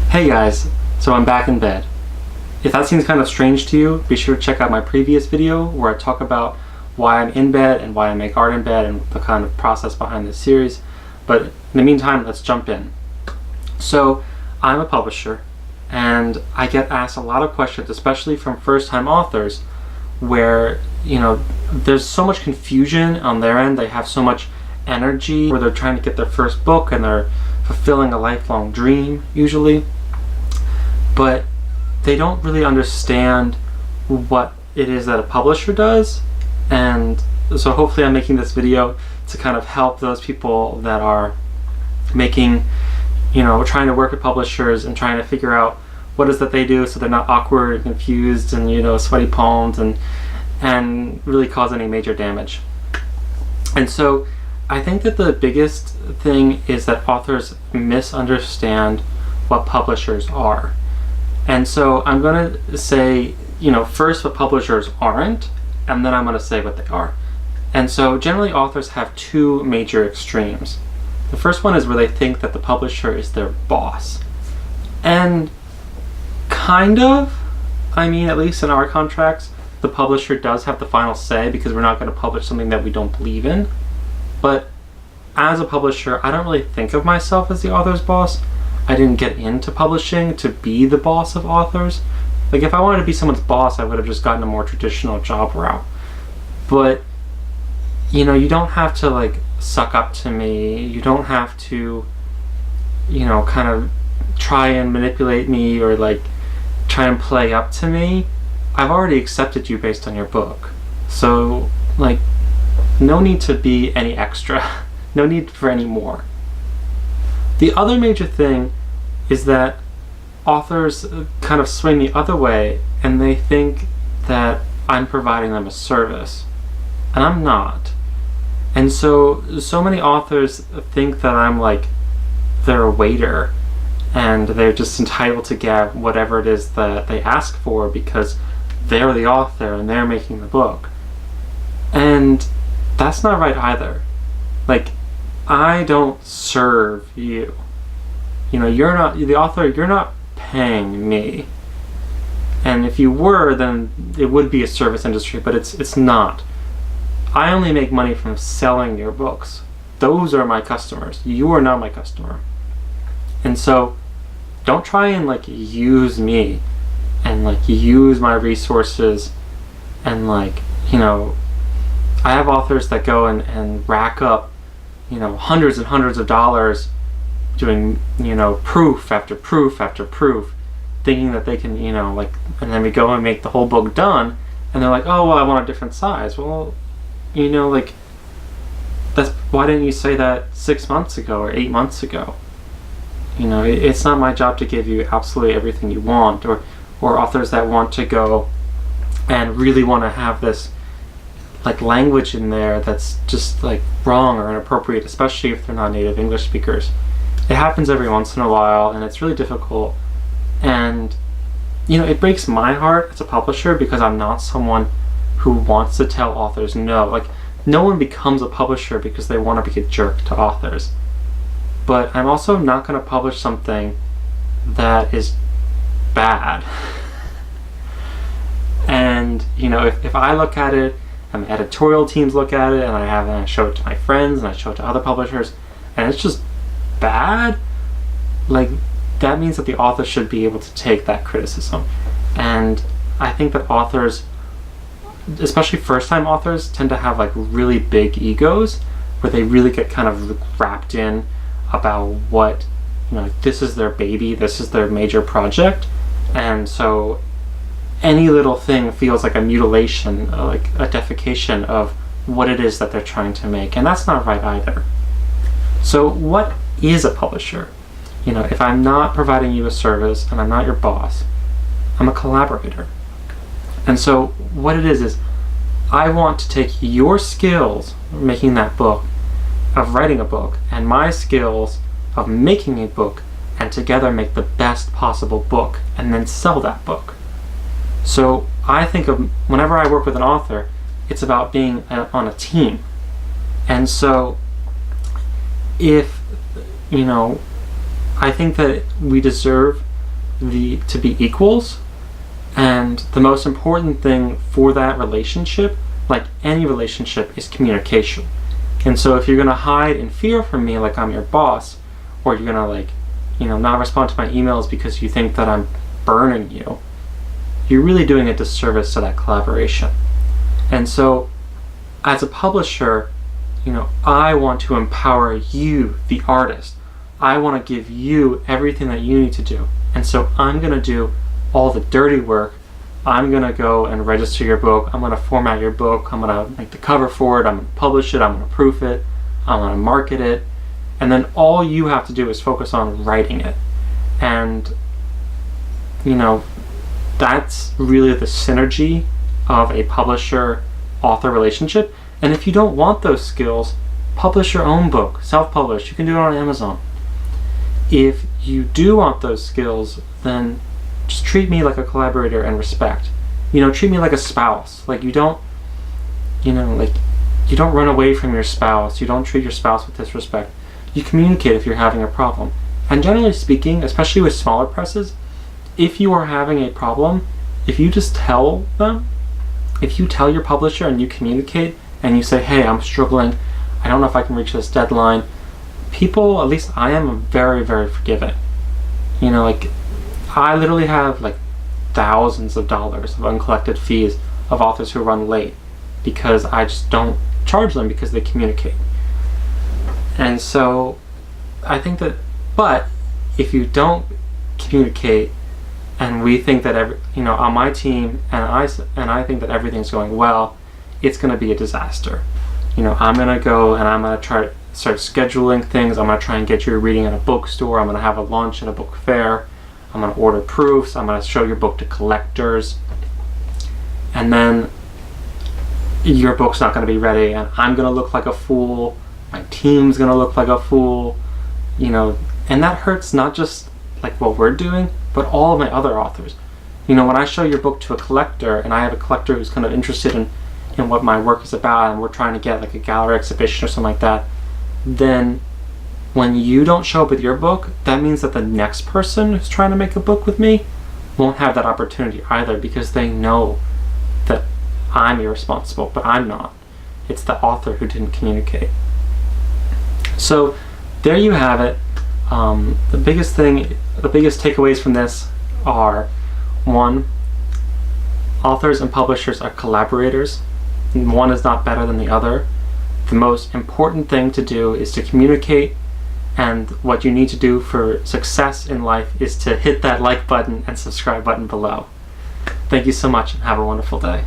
Hey guys, so I'm back in bed. If that seems kind of strange to you, be sure to check out my previous video where I talk about why I'm in bed and why I make art in bed and the kind of process behind this series. But in the meantime, let's jump in. So I'm a publisher and I get asked a lot of questions, especially from first-time authors, where there's so much confusion on their end. They have so much energy where they're trying to get their first book and they're fulfilling a lifelong dream usually, but they don't really understand what it is that a publisher does. And so hopefully I'm making this video to kind of help those people that are making, trying to work with publishers and trying to figure out what it is that they do so they're not awkward and confused and sweaty palms and really cause any major damage. And so I think that the biggest thing is that authors misunderstand what publishers are. And so I'm going to say, first what publishers aren't, and then I'm going to say what they are. And so generally authors have two major extremes. The first one is where they think that the publisher is their boss. And kind of, at least in our contracts, the publisher does have the final say because we're not going to publish something that we don't believe in. But as a publisher, I don't really think of myself as the author's boss. I didn't get into publishing to be the boss of authors. Like, if I wanted to be someone's boss, I would have just gotten a more traditional job route. But, you don't have to, suck up to me. You don't have to, kind of try and manipulate me or, try and play up to me. I've already accepted you based on your book. So, no need to be any extra. No need for any more. The other major thing is that authors kind of swing the other way and they think that I'm providing them a service. And I'm not. And so many authors think that I'm they're a waiter and they're just entitled to get whatever it is that they ask for because they're the author and they're making the book. And that's not right either. I don't serve you. You're not the author, you're not paying me. And if you were, then it would be a service industry, but it's not. I only make money from selling your books. Those are my customers. You are not my customer. And so don't try and use me and use my resources and I have authors that go and rack up hundreds and hundreds of dollars doing proof after proof after proof, thinking that they can and then we go and make the whole book done and they're like, oh well, I want a different size. Well, that's why didn't you say that 6 months ago or 8 months ago? It's not my job to give you absolutely everything you want, or authors that want to go and really want to have this language in there that's just wrong or inappropriate, especially if they're not native English speakers. It happens every once in a while and it's really difficult, and it breaks my heart as a publisher because I'm not someone who wants to tell authors no. No one becomes a publisher because they want to be a jerk to authors. But I'm also not going to publish something that is bad. And if I look at it and the editorial teams look at it and I show it to my friends and I show it to other publishers and it's just bad, that means that the author should be able to take that criticism. And I think that authors, especially first-time authors, tend to have really big egos where they really get kind of wrapped in about what this is their baby, this is their major project, and so any little thing feels like a mutilation, a defecation of what it is that they're trying to make, and that's not right either. So what is a publisher? If I'm not providing you a service and I'm not your boss, I'm a collaborator. And so what it is I want to take your skills of making that book, of writing a book, and my skills of making a book, and together make the best possible book and then sell that book. So I think of whenever I work with an author, it's about being on a team. And so if, I think that we deserve to be equals, and the most important thing for that relationship, like any relationship, is communication. And so if you're going to hide in fear from me like I'm your boss, or you're going to not respond to my emails because you think that I'm burning you, you're really doing a disservice to that collaboration. And so as a publisher, I want to empower you, the artist. I want to give you everything that you need to do. And so I'm going to do all the dirty work. I'm going to go and register your book. I'm going to format your book. I'm going to make the cover for it. I'm going to publish it. I'm going to proof it. I'm going to market it. And then all you have to do is focus on writing it. And, that's really the synergy of a publisher-author relationship. And if you don't want those skills, publish your own book, self-publish. You can do it on Amazon. If you do want those skills, then just treat me like a collaborator and respect. Treat me like a spouse. Like you don't run away from your spouse. You don't treat your spouse with disrespect. You communicate if you're having a problem. And generally speaking, especially with smaller presses, if you are having a problem, if you just tell them, if you tell your publisher and you communicate and you say, hey, I'm struggling, I don't know if I can reach this deadline, people, at least I am, very, very forgiving. I literally have thousands of dollars of uncollected fees of authors who run late because I just don't charge them because they communicate. And so I think that, but if you don't communicate and we think that on my team and I think that everything's going well, it's going to be a disaster. I'm going to go and I'm going to try to start scheduling things. I'm going to try and get you a reading at a bookstore. I'm going to have a lunch at a book fair. I'm going to order proofs. I'm going to show your book to collectors. And then your book's not going to be ready and I'm going to look like a fool. My team's going to look like a fool. And that hurts not just what we're doing, but all of my other authors. When I show your book to a collector and I have a collector who's kind of interested in what my work is about and we're trying to get a gallery exhibition or something like that, then when you don't show up with your book, that means that the next person who's trying to make a book with me won't have that opportunity either because they know that I'm irresponsible, but I'm not. It's the author who didn't communicate. So there you have it. The biggest takeaways from this are, 1, authors and publishers are collaborators. One is not better than the other. The most important thing to do is to communicate, and what you need to do for success in life is to hit that like button and subscribe button below. Thank you so much and have a wonderful day.